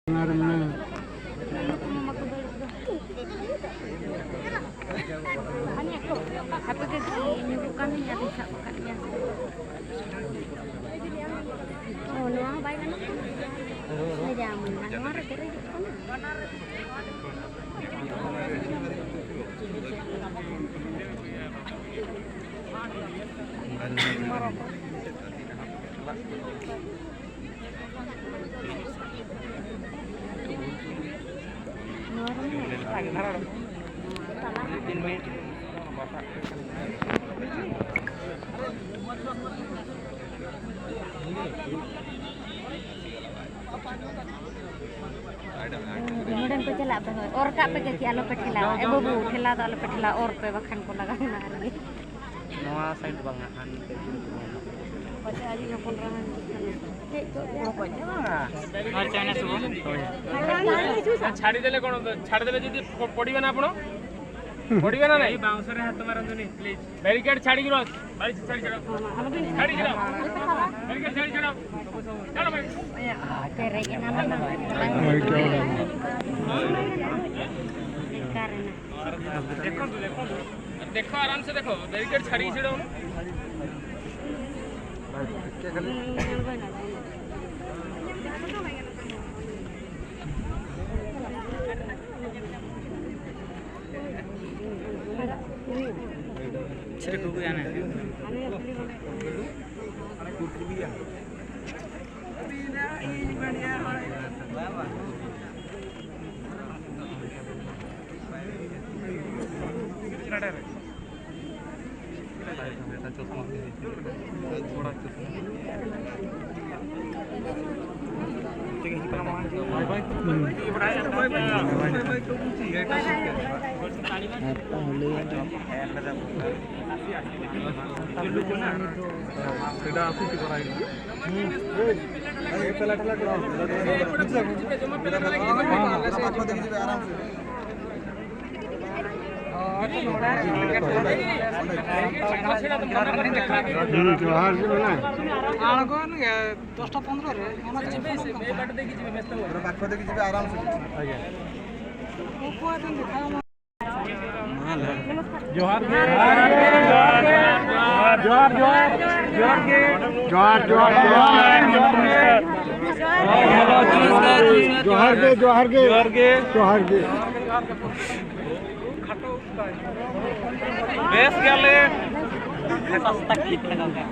Apa ini bukan ya bisa bukannya. Oh, no baik kan? Ini jamu, luar kiri kemudian pecelak banget. Or kak pakai ki alo petela. Babu thela to alo petela or pe bakhan ko laga na argi. Noa side bangahan pe. Pacha aji na pon rahan. और China सुबह छाड़ी देले कोन छाड़ी देले जदी पड़ीबे ना आपण पड़ीबे ना नहीं बाउंस रे हाथ मारंतुनी प्लीज बैरिकेड छाड़ी गिरो बारी छाड़ी छाड़ो छाड़ी गिरो बैरिकेड छाड़ी छाड़ो चलो भाई तेरे के नाम ना देखो देखो आराम से देखो बैरिकेड छाड़ी छाड़ो सिर्फ को आना है बेस गले सस्ता किट लगा